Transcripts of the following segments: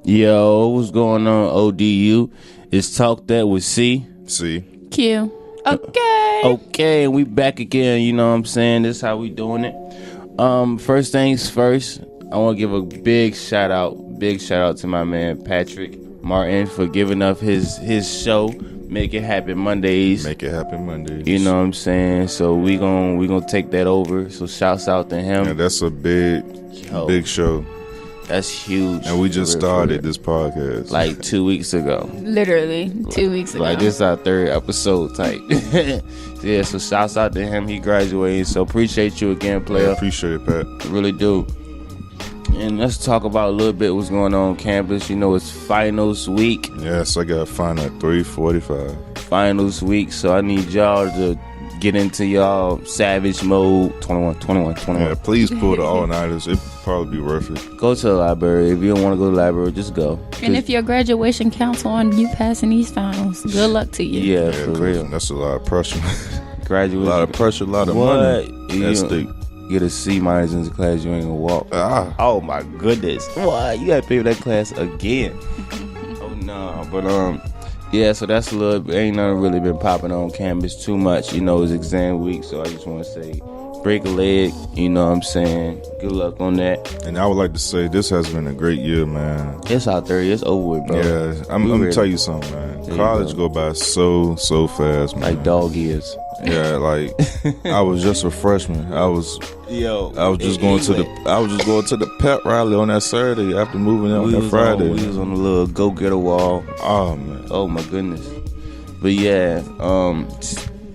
Yo, what's going on, ODU? It's Talk That with C. Q. Okay. Okay, and we back again, you know what I'm saying? This is how we doing it. First things first, I want to give a big shout out to my man Patrick Martin for giving up his show, Make It Happen Mondays. You know what I'm saying? So we gonna take that over. So shouts out to him. Yeah, that's a big show. That's huge. And we just started this podcast like 2 weeks ago. Literally 2 weeks ago. Like this is our third episode type. Yeah, so shouts out to him. He graduated. So appreciate you again, player. Yeah, appreciate it, Pat. Really do. And let's talk about a little bit what's going on campus. You know, it's finals week. Yes, I got final at 3:45. Finals week. So I need y'all to get into y'all savage mode. 21. Yeah, please pull the all-nighters. It'd probably be worth it. Go to the library. If you don't want to go to the library, just go. And if your graduation counts on you passing these finals, good luck to you. Yeah, for real. That's a lot of pressure. Graduation. A lot of pressure, a lot of money. That's deep. Get a C- in the class, you ain't gonna walk. Oh my goodness. What? You gotta pay for that class again. Oh no. But yeah, so that's a little, ain't nothing really been popping on campus too much. You know, it's exam week, so I just want to say, break a leg, you know what I'm saying? Good luck on that. And I would like to say, this has been a great year, man. It's out there. It's over with, bro. Yeah, I'm gonna tell you something, man. College go by so fast, man. Like dog years. Yeah, like I was just a freshman. I was just going to the pep rally on that Saturday after moving in on that Friday. We was on the little go-getter wall. Oh man. Oh my goodness. But yeah,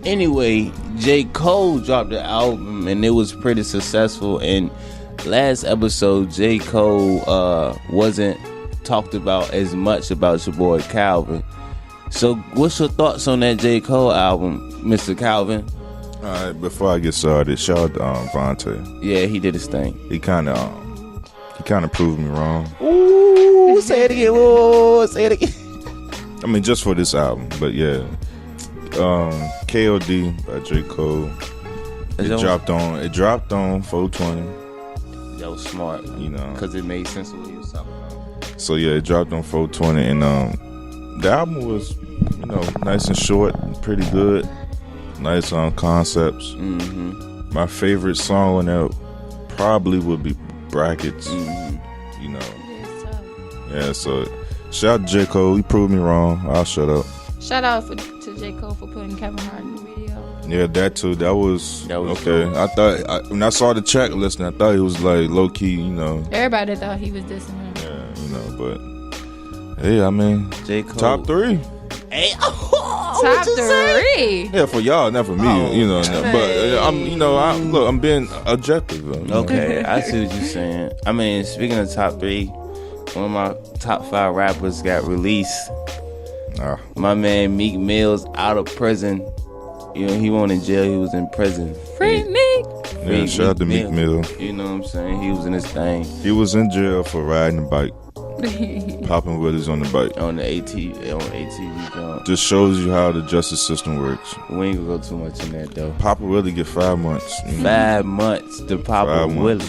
anyway, J. Cole dropped the album and it was pretty successful. And last episode, J. Cole wasn't talked about as much about your boy Calvin. So what's your thoughts on that J. Cole album, Mr. Calvin? All right, before I get started, shout out to Vontae. Yeah, he did his thing. He kind of proved me wrong. Ooh, say it again. Ooh, say it again. I mean, just for this album, but yeah. KOD by J. Cole. It dropped on 420. That was smart, you know, because it made sense of what he was talking about. So yeah, it dropped on 420, and the album was, you know, nice and short, pretty good. Nice concepts. Mm-hmm. My favorite song on that probably would be Brackets. Mm-hmm. You know. Yeah, so shout out to J. Cole. He proved me wrong. I'll shut up. Shout out to J. Cole for putting Kevin Hart in the video. Yeah, that too. That was okay. Cool. I thought when I saw the track listing, I thought it was like low key. You know. Everybody thought he was dissing him. Yeah, you know, but. Hey, I mean, J. Cole. Top 3. Hey, top 3. Yeah, for y'all, not for me. You know, but I'm being objective. Okay, I see what you're saying. I mean, speaking of top 3, one of my top 5 rappers got released. My man Meek Mill's out of prison. You know, he wasn't in jail; he was in prison. Free Meek. Yeah, shout out to Meek Mill. You know what I'm saying? He was in his thing. He was in jail for riding a bike. Popping willies on the bike. On the ATV. Just shows you how the justice system works. We ain't gonna go too much in that though. Papa Willie get 5 months. 5 months to Papa Willie.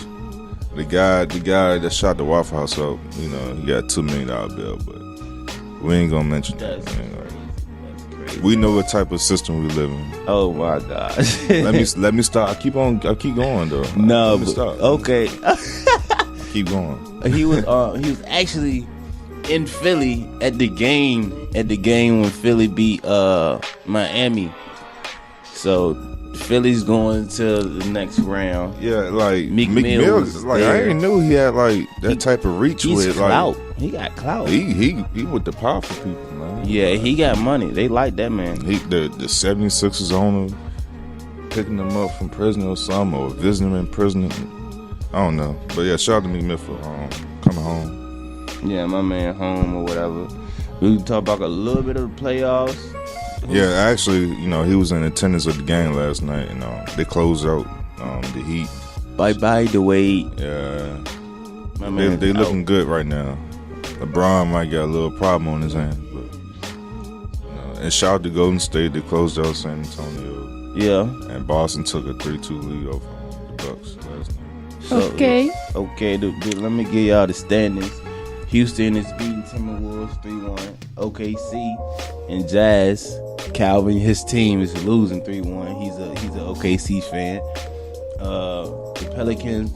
The guy that shot the Waffle House up, you know, he got $2 million bill, but we ain't gonna mention that. That's crazy. We know what type of system we live in. Oh my gosh. let me stop. I keep going though. No, but stop. Okay. Keep going. He was actually in Philly at the game when Philly beat Miami. So Philly's going to the next round. Yeah, like Meek Mill like I didn't know he had like that type of reach with clout. Like he got clout. He with the powerful people, man. Yeah, he got money. They like that man. The 76ers owner picking him up from prison or something, or visiting him in prison. I don't know, but yeah, shout out to Meek Mill for coming home. Yeah, my man home or whatever. We can talk about a little bit of the playoffs. Yeah, actually, you know, he was in attendance at the game last night, and they closed out the Heat. Bye the Wade. Yeah, my man. They looking good right now. LeBron might got a little problem on his hands, but and shout out to Golden State. They closed out San Antonio. Yeah, and Boston took a 3-2 lead over the Bucks last night. So, okay, let me give y'all the standings. Houston is beating Timberwolves 3-1. OKC and Jazz. Calvin, his team is losing 3-1. He's an OKC fan. The Pelicans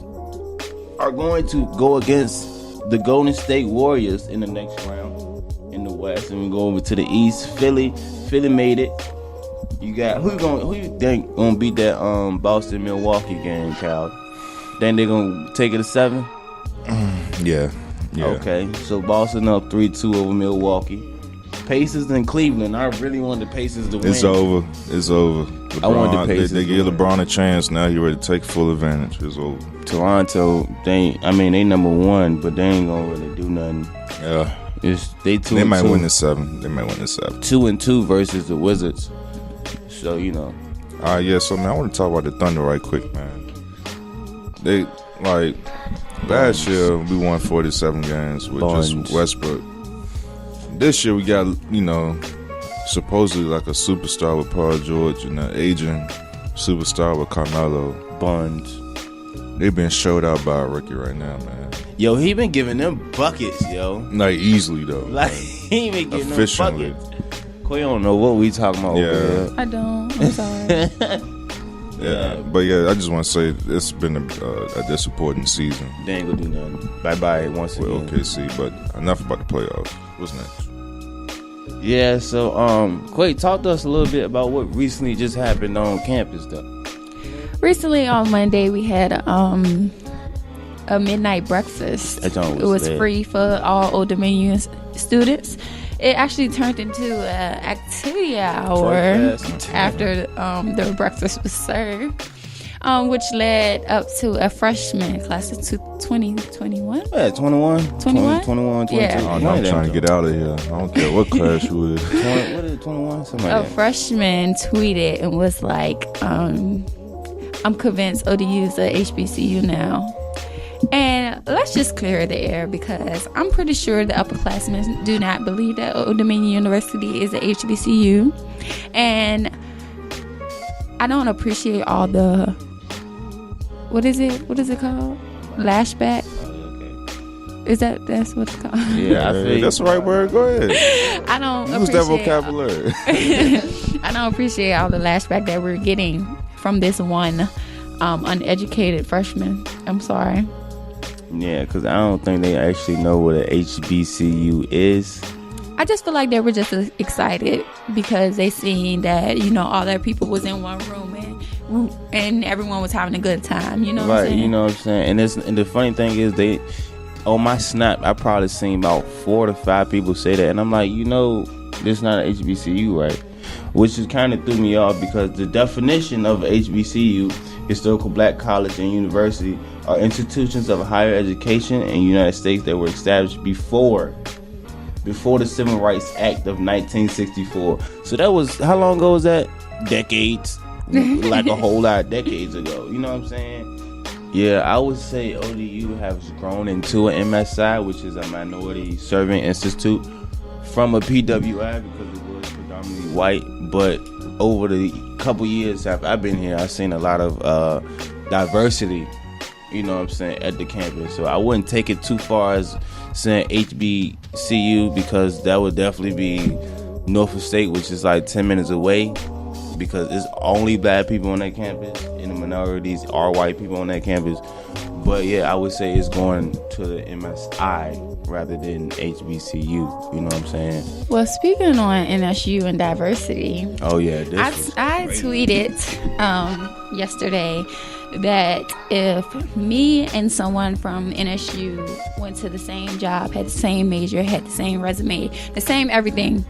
are going to go against the Golden State Warriors in the next round in the West, and we go over to the East. Philly made it. You got who you think gonna beat that Boston Milwaukee game, Cal? Think they gonna take it to 7? Yeah. Okay, so Boston up 3-2 over Milwaukee. Pacers in Cleveland. I really want the Pacers to win. It's over. LeBron, I want the Pacers. They give LeBron a chance now. He ready to take full advantage. It's over. Toronto, they number 1, but they ain't gonna really do nothing. Yeah. They might win the 7. 2-2 versus the Wizards. So All right, yeah. So man, I want to talk about the Thunder right quick, man. They last year we won 47 games with just Westbrook. This year we got supposedly like a superstar with Paul George and an aging superstar with Carmelo. Buns. They've been showed out by Ricky right now, man. Yo, he been giving them buckets, yo. Like easily though. Like he been giving efficiently. them buckets. Quay don't know what we talking about. Yeah. I don't. I'm sorry. Yeah, but yeah, I just want to say it's been a disappointing season. They ain't gonna do nothing. Bye once with again. OKC, but enough about the playoffs. What's next? Yeah, so Quay, talk to us a little bit about what recently just happened on campus, though. Recently on Monday we had a midnight breakfast. It was free for all Old Dominion students. It actually turned into an activity hour after the breakfast was served, which led up to a freshman class of 2021. Yeah, 21. 21? 21, 22. Yeah. I'm trying to get out of here. I don't care what class you was. What is it, 21? Something like a that. freshman tweeted and was like, I'm convinced ODU is a HBCU now. And let's just clear the air, because I'm pretty sure the upperclassmen do not believe that Old Dominion University is a HBCU. And I don't appreciate all the, what is it called? Lashback? That's what it's called? Yeah, I feel that's the right word. Go ahead. I don't use that vocabulary. I don't appreciate all the lashback that we're getting from this one uneducated freshman. I'm sorry. Yeah, because I don't think they actually know what an HBCU is. I just feel like they were just excited because they seen that, all their people was in one room and everyone was having a good time. You know what I'm saying? You know what I'm saying? And the funny thing is, on my Snap, I probably seen about 4 to 5 people say that. And I'm like, this is not an HBCU, right? Which just kind of threw me off, because the definition of HBCU, historical black college and university, are institutions of higher education in the United States that were established before the Civil Rights Act of 1964. So that was, how long ago was that? Decades. Like a whole lot of decades ago. You know what I'm saying? Yeah, I would say ODU has grown into an MSI, which is a minority serving institute, from a PWI, because it was predominantly white. But over the couple years I've been here, I've seen a lot of diversity, you know what I'm saying, at the campus. So I wouldn't take it too far as saying HBCU, because that would definitely be Norfolk State, which is like 10 minutes away, because it's only black people on that campus and the minorities are white people on that campus. But yeah, I would say it's going to the MSI rather than HBCU. You know what I'm saying? Well, speaking on NSU and diversity. Oh yeah, I tweeted yesterday that if me and someone from NSU went to the same job, had the same major, had the same resume, the same everything,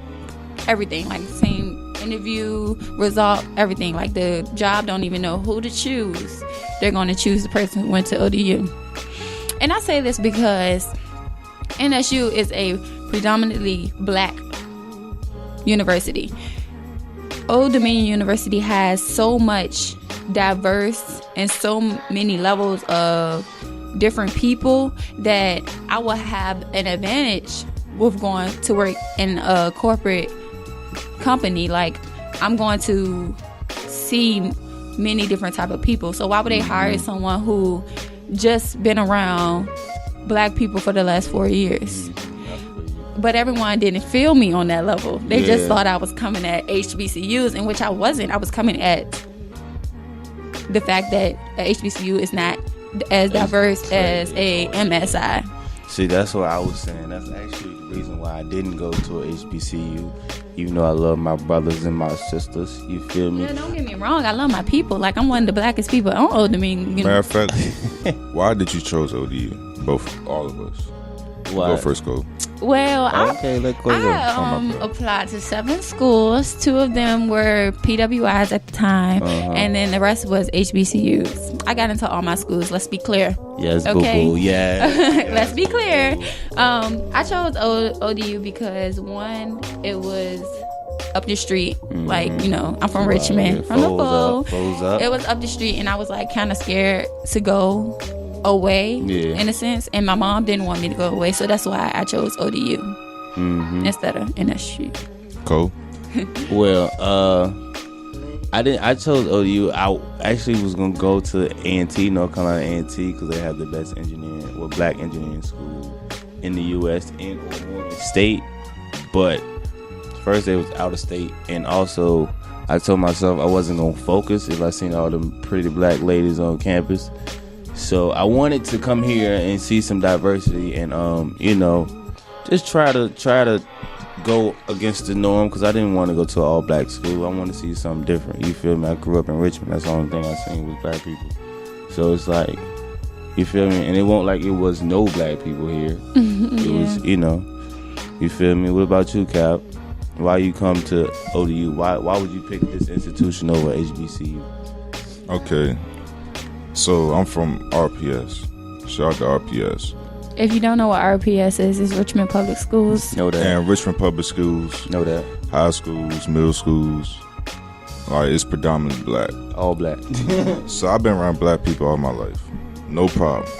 like the same interview result, everything, like the job don't even know who to choose, they're going to choose the person who went to ODU. And I say this because NSU is a predominantly black university. Old Dominion University has so much diverse and so many levels of different people that I will have an advantage with going to work in a corporate company. Like, I'm going to see many different type of people. So why would they hire someone who just been around black people for the last 4 years. But everyone didn't feel me on that level. They just thought I was coming at HBCUs, in which I wasn't. I was coming at the fact that a HBCU is not as diverse as a MSI. See, that's what I was saying. That's actually the reason why I didn't go to a HBCU, even though I love my brothers and my sisters. You feel me? Yeah, don't get me wrong. I love my people. Like, I'm one of the blackest people on Old Dominion. Matter of fact, why did you choose ODU? All of us. Why? Go first, go. Well, okay, let's go. I applied to 7 schools. 2 of them were PWIs at the time, and then the rest was HBCUs. I got into all my schools. Let's be clear. Yes, okay. Boo-boo. Yeah. Let's be clear. I chose ODU because, one, it was up the street. Like, you know, I'm from Richmond, from the Fold. It was up the street, and I was like kind of scared to go away in a sense, and my mom didn't want me to go away, so that's why I chose ODU instead of NSU. Cool. Well, I chose ODU. I actually was gonna go to A&T, North Carolina A&T, because they have the best black engineering school in the U.S. and or Morgan State. But first, it was out of state, and also I told myself I wasn't gonna focus if I seen all them pretty black ladies on campus. So I wanted to come here and see some diversity, and you know, just try to go against the norm, because I didn't want to go to an all black school. I want to see something different. You feel me? I grew up in Richmond. That's the only thing I seen was black people. So it's like, you feel me? And it won't like it was no black people here. It was, you know, you feel me? What about you, Cap? Why you come to ODU? Why would you pick this institution over HBCU? Okay. So I'm from RPS. Shout out to RPS. If you don't know what RPS is, it's Richmond Public Schools. Know that. And Richmond Public Schools. Know that. High schools, middle schools. Like, it's predominantly black. All black. So I've been around black people all my life. No problem.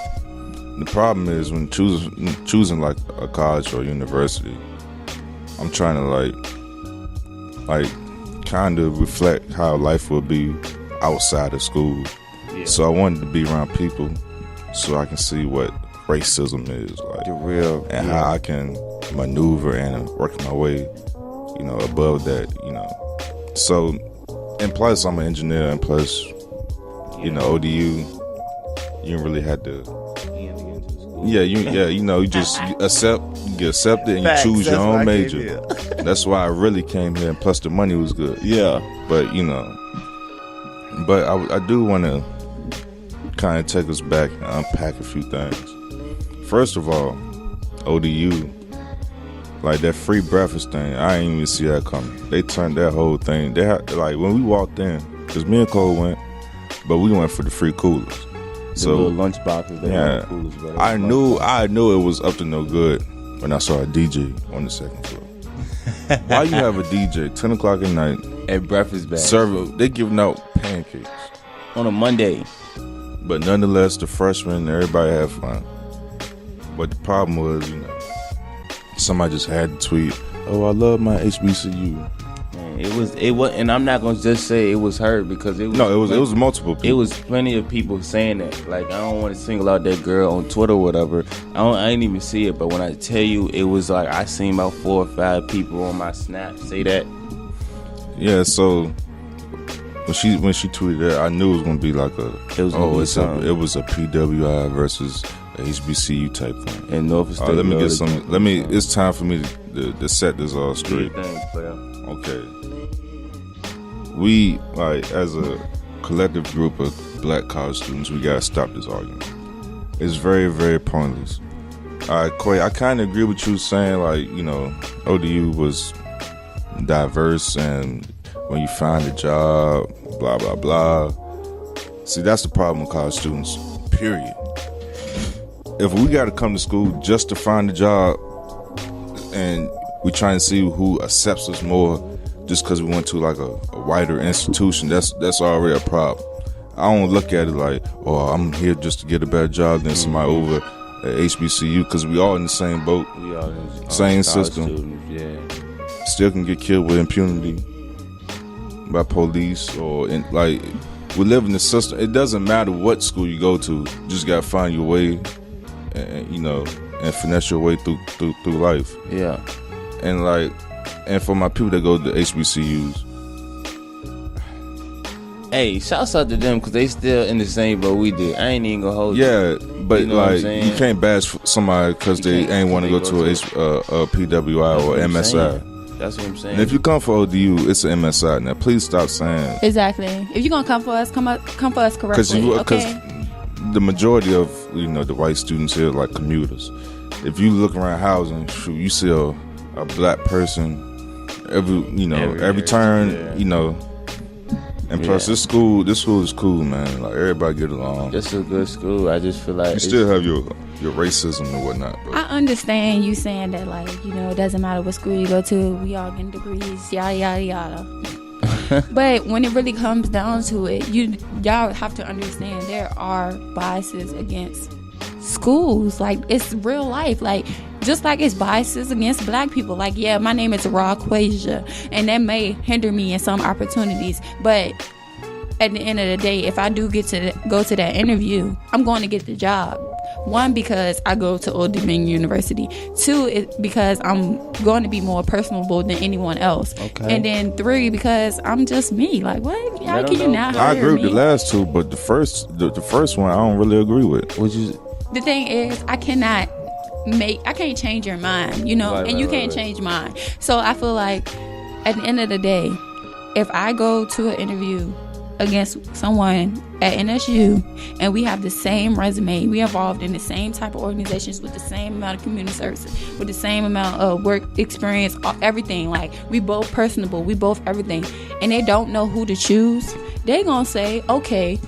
The problem is when choosing like a college or university, I'm trying to like kind of reflect how life would be outside of school. Yeah. So I wanted to be around people so I can see what racism is like, the real, and how I can maneuver and work my way, you know, above that, you know. So, and plus I'm an engineer, and plus, you know, ODU, you really had to. You know, you just get accepted, and you choose your own major. That's why I really came here, and plus the money was good. Yeah, but you know, but I do want to kind of take us back and unpack a few things. First of all, ODU, like that free breakfast thing, I didn't even see that coming. They turned that whole thing. They had, like, when we walked in, because me and Cole went, but we went for the free coolers. So little lunch boxes. Yeah, coolers, I knew it was up to no good when I saw a DJ on the second floor. Why you have a DJ 10 o'clock at night at breakfast bag? They giving out pancakes on a Monday. But nonetheless, the freshmen, everybody had fun. But the problem was, you know, somebody just had to tweet, "Oh, I love my HBCU." Man, it was, and I'm not gonna just say it was her, because it was. No, it was multiple people. It was plenty of people saying that. Like, I don't want to single out that girl on Twitter or whatever. I didn't even see it, but when I tell you, it was like I seen about 4 or 5 people on my Snap say that. Yeah, so when she tweeted that, I knew it was gonna be like it was a PWI versus a HBCU type thing. And Norfolk State. It's time for me to set this all straight. Okay. We, like, as a collective group of black college students, we gotta stop this argument. It's very, very pointless. Quay, I kind of agree with you saying, like, you know, ODU was diverse, and when you find a job, blah, blah, blah. See, that's the problem with college students, period. If we got to come to school just to find a job, and we try and see who accepts us more just because we went to like a wider institution, that's already a problem. I don't look at it like, oh, I'm here just to get a better job than somebody over at HBCU, because we all in the same boat, we all in the same system. Students, yeah. Still can get killed with impunity by police, or like, we live in the system. It doesn't matter what school you go to, you just gotta find your way and you know, and finesse your way through life. Yeah. And for my people that go to HBCUs, hey, shouts out to them because they still in the same boat we did. I ain't even gonna hold yeah, but you know like you can't bash somebody because they ain't want to go to a PWI or MSI. That's what I'm saying. And if you come for ODU, it's an MSI. Now, please stop saying exactly. If you're gonna come for us, come for us correctly. Because the majority of the white students here are like commuters. If you look around housing, shoot, you see a black person every turn, And plus, this school is cool, man. Like, everybody get along. This is a good school. I just feel like you still have your racism and whatnot. But I understand you saying that, like, it doesn't matter what school you go to. We all getting degrees, yada yada yada. But when it really comes down to it, y'all have to understand there are biases against schools. Like, it's real life. Like, just like it's biases against black people. Like, yeah, my name is Raquasia, and that may hinder me in some opportunities. But at the end of the day, if I do get to go to that interview, I'm going to get the job. One, because I go to ODU University. Two, because I'm going to be more personable than anyone else. Okay. And then three, because I'm just me. Like, what? How can you not hire I agree with me? the last two, but the first one I don't really agree with. The thing is, I can't change your mind, and you can't change mine. So I feel like at the end of the day, if I go to an interview against someone at NSU and we have the same resume, we involved in the same type of organizations with the same amount of community services, with the same amount of work experience, everything, like, we both personable, we both everything, and they don't know who to choose, they gonna say, okay,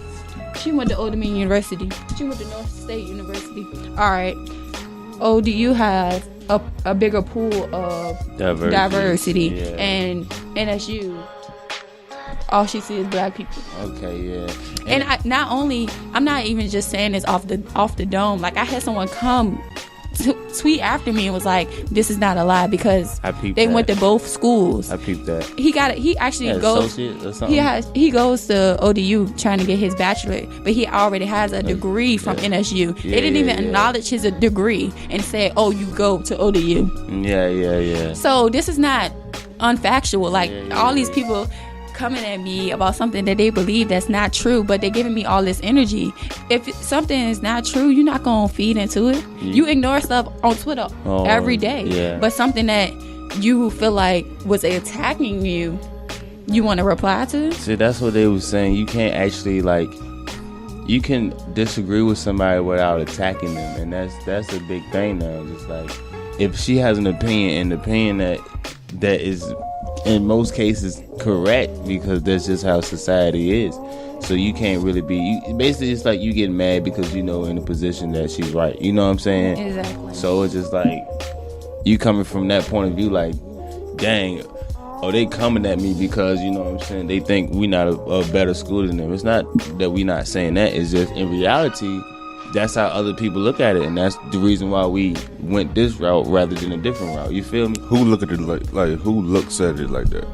she went to ODU University, she went to North State University, all right, ODU has a bigger pool of diversity. Yeah. And NSU, all she sees is black people. Okay, yeah. And I'm not even just saying this off the dome. Like, I had someone come tweet after me and was like, this is not a lie, because they went to both schools. I peeped that. He actually goes, he goes to ODU trying to get his bachelor, but he already has a degree from NSU. They didn't even acknowledge his degree and said, oh, you go to ODU. Yeah. So this is not unfactual. Like, all these people coming at me about something that they believe that's not true, but they're giving me all this energy. If something is not true, you're not gonna feed into it. You ignore stuff on Twitter every day, but something that you feel like was attacking you want to reply to. See, that's what they were saying. You can't actually, like, you can disagree with somebody without attacking them, and that's a big thing now. Just like, if she has an opinion, that is in most cases correct, because that's just how society is. So you can't really be, basically it's like you get mad because in a position that she's right. You know what I'm saying? Exactly. So it's just like, you coming from that point of view, like, dang, they coming at me because, you know what I'm saying, they think we not a better school than them. It's not that we not saying that. It's just, in reality, that's how other people look at it, and that's the reason why we went this route rather than a different route. You feel me? Who look at it like who looks at it like that?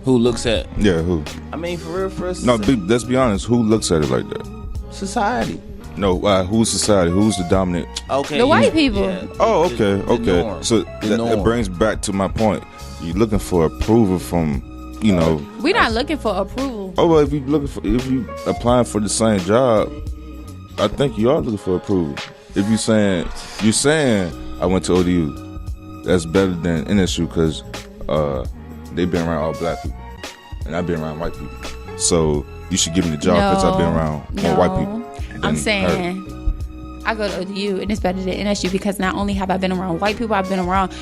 Who looks at? Yeah, who? I mean, for real. No, let's be honest. Who looks at it like that? Society. No, who's society? Who's the dominant? Okay, the white people. Yeah. Oh, okay. Norm. So that brings back to my point. You're looking for approval from, We're not looking for approval. Oh, well, if you applying for the same job, I think you are looking for approval. If you're saying I went to ODU, that's better than NSU because they've been around all black people, and I've been around white people. So you should give me the job because I've been around more white people. I'm saying I go to ODU and it's better than NSU because not only have I been around white people, I've been around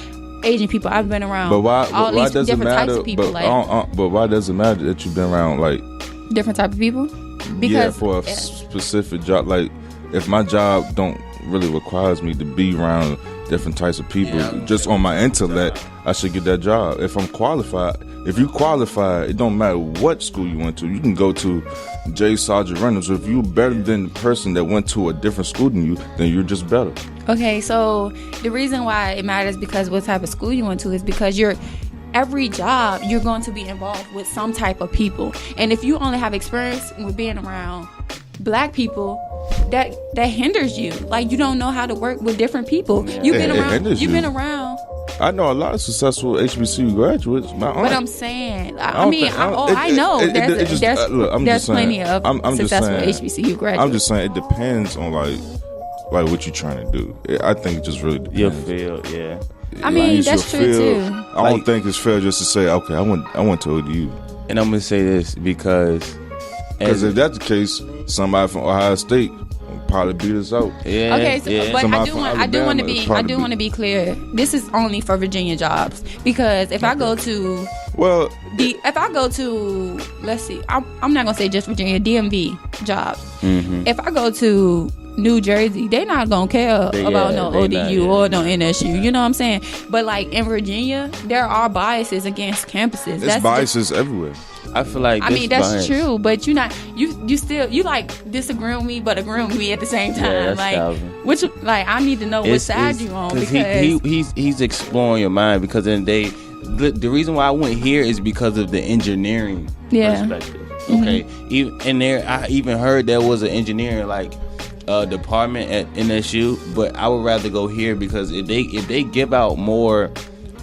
Asian people, I've been around all these different types of people. But why does it matter that you've been around like different type of people? Because for a specific job, like if my job don't really requires me to be around different types of people, just on my intellect, I should get that job. If I'm qualified, if you qualify, it don't matter what school you went to. You can go to J. Sergeant Reynolds. If you're better than the person that went to a different school than you, then you're just better. Okay, so the reason why it matters because what type of school you went to is because every job you're going to be involved with some type of people, and if you only have experience with being around black people, that hinders you. Like, you don't know how to work with different people. You've been around. I know a lot of successful HBCU graduates. But I'm saying, I know there's plenty of successful HBCU graduates. I'm just saying it depends on like what you're trying to do. I think it just really depends. Your field, yeah. I mean, that's true too. I don't think it's fair just to say, okay, I went to ODU. And I'm gonna say this because if that's the case, somebody from Ohio State will probably beat us out. Yeah. Okay, but I do want to be clear. This is only for Virginia jobs, because if I go to let's see, I'm not gonna say just Virginia, DMV jobs. Mm-hmm. If I go to New Jersey, they're not gonna care about no ODU or no NSU. You know what I'm saying? But like in Virginia, there are biases against campuses. There's biases everywhere. I feel like that's true, but you still like disagreeing with me, but agreeing with me at the same time. I need to know what side you on, because he's exploring your mind, because in the reason why I went here is because of the engineering perspective. Okay, I even heard there was an engineering department at NSU, but I would rather go here because if they give out more,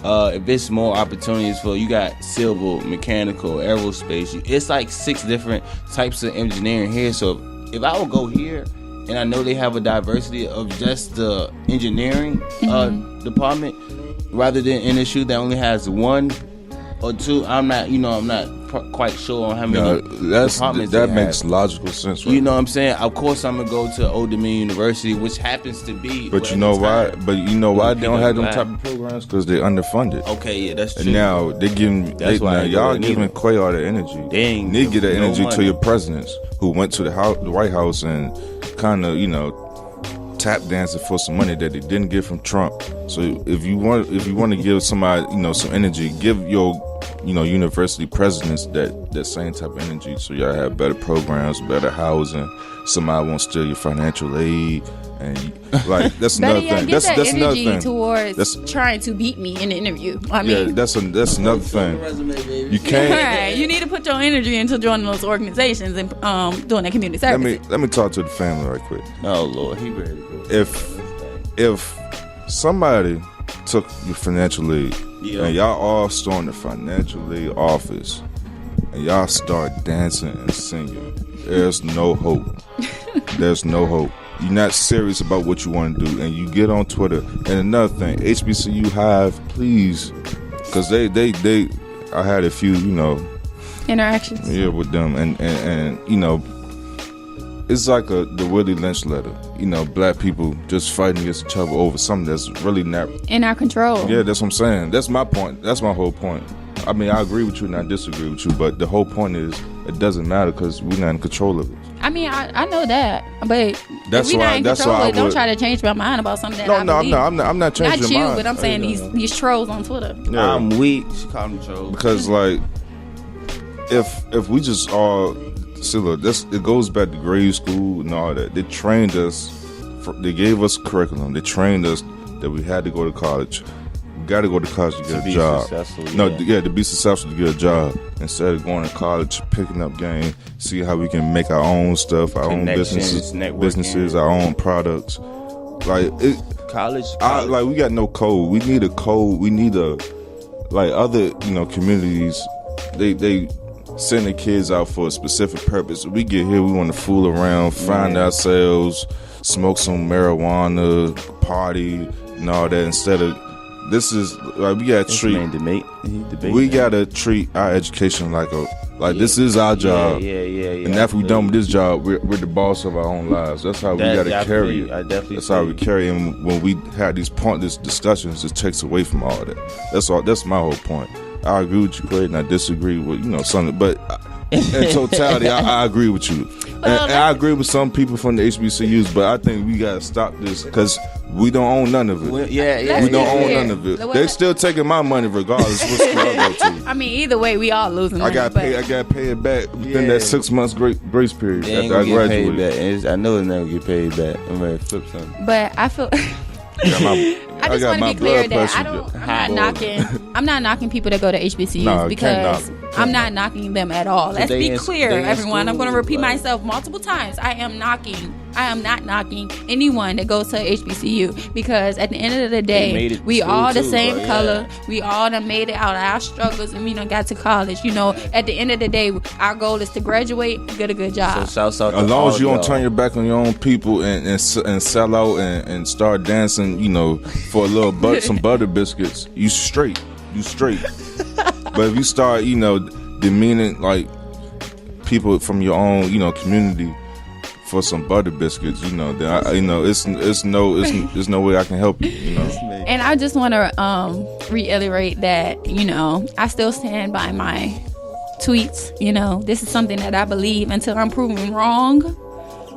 if it's more opportunities for, you got civil, mechanical, aerospace, it's like 6 different types of engineering here. So if I would go here, and I know they have a diversity of just the engineering department, rather than NSU that only has 1 or 2, I'm not quite sure on how many departments that makes logical sense, right? You know what I'm saying? Of course I'm gonna go to Old Dominion University, which happens to be, but you know why they don't have them type of programs? Because they're underfunded. Okay, yeah, that's true. And now they giving y'all giving Quay all the energy. They need to get that energy to your presidents who went to the White House and kind of tap dancing for some money that they didn't get from Trump. So if you want to give somebody some energy, give your university presidents that same type of energy, so y'all have better programs, better housing. Somebody won't steal your financial aid, and that's another thing. That's another thing towards trying to beat me in the interview. I mean, that's another thing. You can't. Right. You need to put your energy into joining those organizations and doing that community service. Let me talk to the family right quick. Oh Lord, he ready to go. If somebody took your financial aid, and y'all all storm the financial aid office, and y'all start dancing and singing, there's no hope. There's no hope. You're not serious about what you want to do, and you get on Twitter. And another thing, HBCU Hive, please, because they I had a few interactions with them, and it's like the Willie Lynch letter. Black people just fighting against each other over something that's really not in our control. Yeah, that's what I'm saying. That's my point. That's my whole point. I mean, I agree with you and I disagree with you, but the whole point is it doesn't matter because we're not in control of it. I mean, I know that, but that's if we're why, not in control of it, don't try to change my mind about something that I believe. I'm not changing not your you, mind. But I'm saying these trolls on Twitter. Yeah. I'm weak. She called me troll. Because if we just all it goes back to grade school and all that. They trained us. They gave us curriculum. They trained us that we had to go to college. We got to go to college to get a job. To be successful to get a job. Instead of going to college, picking up game, see how we can make our own stuff, our own businesses, our own products. College. We got no code. We need a code. We need other communities. They send the kids out for a specific purpose. We get here, we want to fool around, find ourselves, smoke some marijuana, party, and all that. Instead of we gotta treat our education like this is our job. And after we're done with this job, we're the boss of our own lives. That's how we gotta carry it. That's how we carry it. And when we have these pointless discussions, it takes away from all that. That's my whole point. I agree with you, Clay, and I disagree with something, but in totality, I agree with you. And I agree with some people from the HBCUs, but I think we gotta stop this because we don't own none of it. We don't own none of it. They're still taking my money regardless of what school I go to. I mean, either way, we all losing money. I got to pay it back within that 6 months grace period after I graduated. I know it's never get paid back. I'm ready to flip something. But I feel. I just want to be clear that I'm not knocking people that go to HBCUs because I'm not knocking them at all. Let's be clear, everyone. I'm going to repeat myself multiple times. I am not knocking anyone that goes to HBCU, because at the end of the day, we all the same color. We all done made it out of our struggles, and we done got to college. You know, at the end of the day, our goal is to graduate, get a good job. So shout out as long as you don't turn your back on your own people and sell out and start dancing, you know, for a little some butter biscuits, you straight. But if you start, you know, demeaning like people from your own, you know, community for some butter biscuits, you know, then it's no way I can help you, you know. And I just want to reiterate that, you know, I still stand by my tweets. You know, this is something that I believe. Until I'm proven wrong,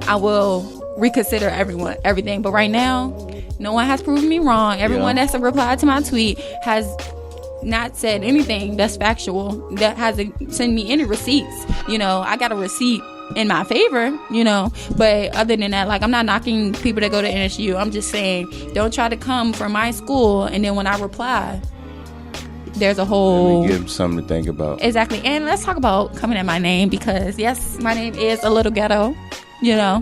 I will reconsider everything. But right now, no one has proven me wrong. Everyone that's replied to my tweet has not said anything that's factual, that hasn't sent me any receipts. You know, I got a receipt in my favor, you know, but other than that, like, I'm not knocking people that go to NSU. I'm just saying, don't try to come from my school and then when I reply, there's a whole... give them something to think about. Exactly. And let's talk about coming at my name, because yes, my name is a little ghetto, you know.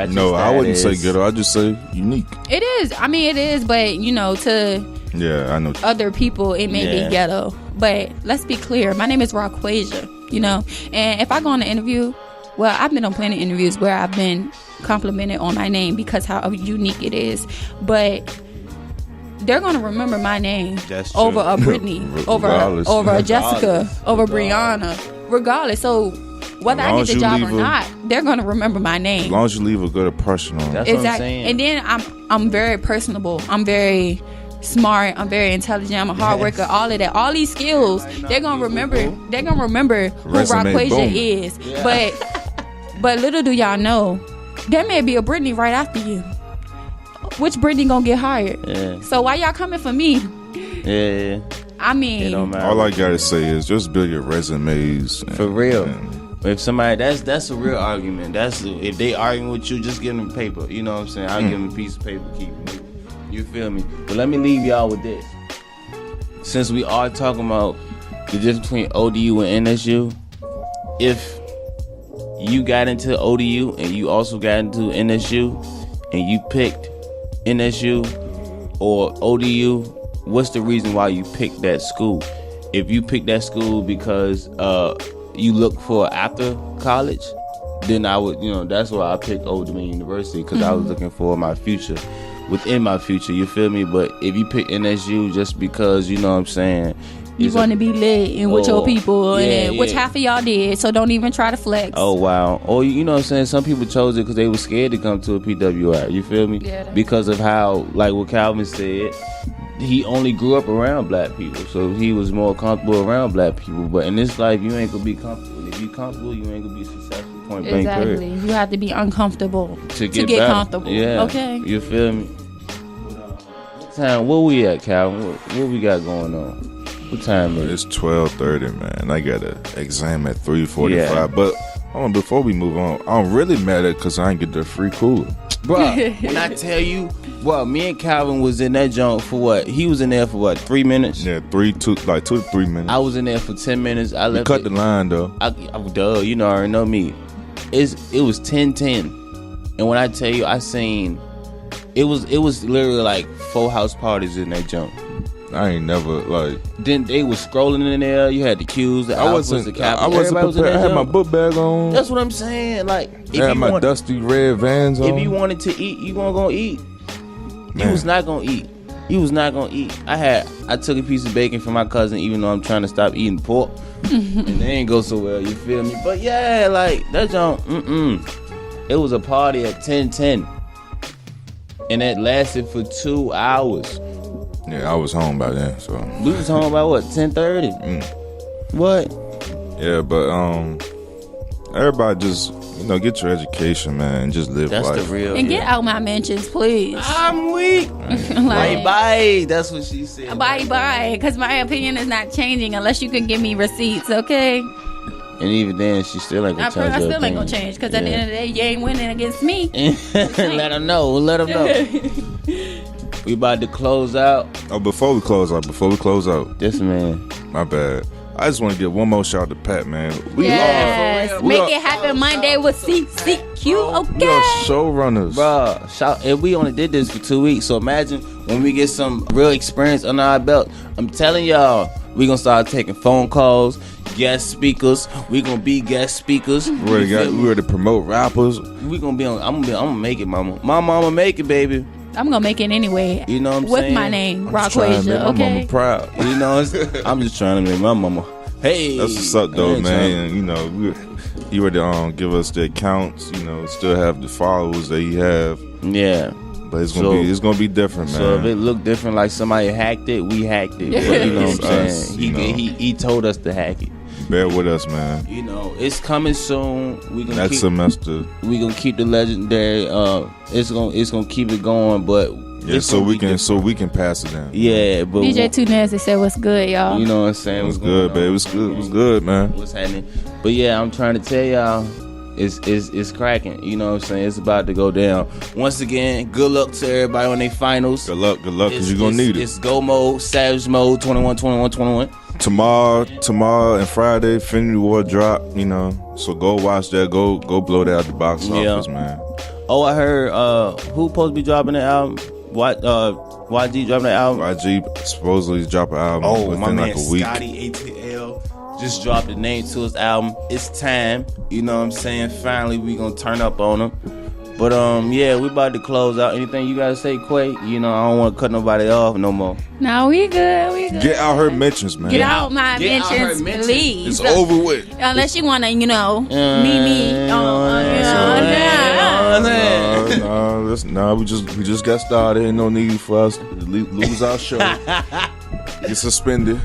No, I wouldn't say ghetto. I'd just say unique. It is. I mean, it is, but, you know, to... Yeah, I know. Other people, it may be ghetto. But let's be clear. My name is Raquasia, you know. And if I go on an interview, well, I've been on plenty of interviews where I've been complimented on my name because how unique it is. But they're going to remember my name over a Brittany, over a Jessica, over Brianna, regardless. So whether I get the job or not, they're going to remember my name. As long as you leave a good impression on it. That's what I'm saying. And then I'm very personable. I'm very smart. I'm very intelligent. I'm a hard worker. All of that, all these skills, they're gonna remember. They're gonna remember who Raquasia is. Yeah. But little do y'all know, there may be a Brittany right after you. Which Brittany gonna get hired? Yeah. So why y'all coming for me? Yeah. I mean, all I gotta say is just build your resumes. For real. If somebody, that's a real argument. If they arguing with you, just give them paper. You know what I'm saying? I'll give them a piece of paper, keep it. You feel me? But let me leave y'all with this. Since we are talking about the difference between ODU and NSU, if you got into ODU and you also got into NSU and you picked NSU or ODU, what's the reason why you picked that school? If you picked that school because you look for after college, then I would, you know, that's why I picked Old Dominion University, because I was looking for my future. Within my future, you feel me? But if you pick NSU just because, you know what I'm saying, you want to be lit and with your people, which half of y'all did, so don't even try to flex. Oh, wow. Or, you know what I'm saying, some people chose it because they were scared to come to a PWI, you feel me? Yeah. Because of how, like what Calvin said, he only grew up around black people, so he was more comfortable around black people. But in this life, you ain't gonna be comfortable. If you comfortable, you ain't gonna be successful. Point blank period. Exactly. You have to be uncomfortable to get comfortable. Yeah. Okay. You feel me? What time? Where we at, Calvin? What we got going on? What time is it? It's 12:30, man. I got an exam at 3:45. Yeah. But before we move on, I'm really mad at because I ain't get the free cooler. Bruh, when I tell you, well, me and Calvin was in that joint for what? He was in there for what? 3 minutes? Yeah, 2 to 3 minutes. I was in there for 10 minutes. I left. Cut the line though. Duh, you know, I already know me. It was 10:10, and when I tell you, I seen it was literally like 4 house parties in that junk. I ain't never like. Then they was scrolling in there. You had the cues, the alphas, the capitals. I wasn't prepared. I had my book bag on. That's what I'm saying. Like, if I had my dusty red Vans on. If you wanted to eat, you weren't gonna eat. Man. You was not gonna eat. You was not gonna eat. I took a piece of bacon from my cousin, even though I'm trying to stop eating pork, and it ain't go so well. You feel me? But yeah, like that junk. It was a party at 10:10, and it lasted for 2 hours. Yeah, I was home by then. So we was home by what? 10:30. What? Yeah, but everybody just, you know, get your education, man, and just live life. That's the real. And get out my mentions, please. I'm weak. Like, bye. That's what she said. Bye. Because my opinion is not changing unless you can give me receipts, okay? And even then, she still ain't gonna change. I still ain't gonna change, because at the end of the day, you ain't winning against me. Let them know. Let them know. We about to close out. Oh, before we close out. This man. My bad. I just want to give one more shout out to Pat, man. Yes. Make it happen Monday with CCQ. Okay. We are showrunners. Bruh, and we only did this for 2 weeks, so imagine when we get some real experience under our belt. I'm telling y'all, we gonna start taking phone calls, guest speakers. We gonna be guest speakers. We ready to promote rappers. We gonna be on. I'm gonna make it, mama. My mama make it, baby. I'm gonna make it anyway. You know what I'm with saying? With my name, Rock Asia. Okay. My mama proud. You know, I'm just trying to make my mama. Hey, that's what's up, though, man. And, you know, he ready to give us the accounts. You know, still have the followers that he have. Yeah. But it's gonna be different, man. So if it look different, like somebody hacked it, we hacked it. But, you know what I'm saying? He told us to hack it. Bear with us, man. You know, it's coming soon. Next semester. We gonna keep the legendary. It's gonna keep it going, but yeah, so we can pass it down. Yeah, but DJ Too Nasty said, "What's good, y'all?" You know what I'm saying? What's good, baby? What's good, man? What's happening? But yeah, I'm trying to tell y'all. It's cracking. You know what I'm saying? It's about to go down. Once again, good luck to everybody on their finals. Good luck, because you're going to need it. It's go mode, savage mode, 21. Tomorrow and Friday, Infinity War drop, you know. So go watch that. Go blow that out the box office, man. Oh, I heard who supposed to be dropping the album? What YG dropping the album? YG supposedly dropping an album within like a week. Scotty ATL just dropped the name to his album. It's time. You know what I'm saying? Finally, we gonna turn up on him. But yeah, we about to close out. Anything you gotta say, Quay? You know, I don't want to cut nobody off no more. No, we good. Get out her mentions, man. Get out my mentions, please. It's over with. Unless you wanna, me. No, we just got started. Ain't no need for us to lose our show. Get suspended.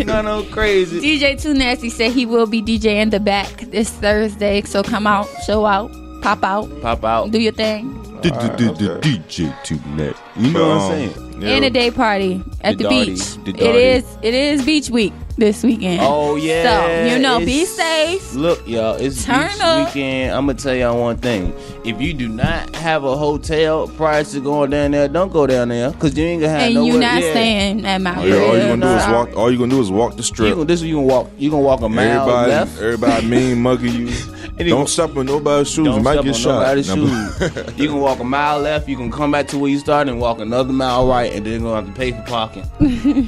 No crazy. DJ Too Nasty said he will be DJ in the back this Thursday. So come out, show out, pop out, do your thing. DJ Too Nasty. You know what I'm saying? Yeah. And a day party at the beach. It is beach week this weekend. Oh yeah. So be safe. Look, y'all, it's beach weekend. I'm gonna tell y'all one thing. If you do not have a hotel prior to going down there, don't go down there because you ain't gonna have and nowhere. And you're not staying at Mount. All you gonna do is walk the strip. You gonna walk a mile left. Everybody mean mugging you. Don't step on nobody's shoes. You might get shot. You can walk a mile left. You can come back to where you started and walk another mile right, and then you're gonna have to pay for parking.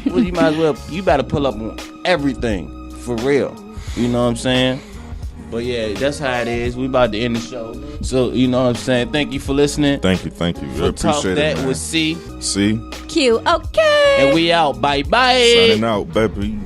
Well, you might as well. You better pull up on everything for real. You know what I'm saying? But yeah, that's how it is. We about to end the show. So you know what I'm saying? Thank you for listening. Thank you. For appreciate it. That with C. C. Q. Okay. And we out. Bye. Signing out, baby.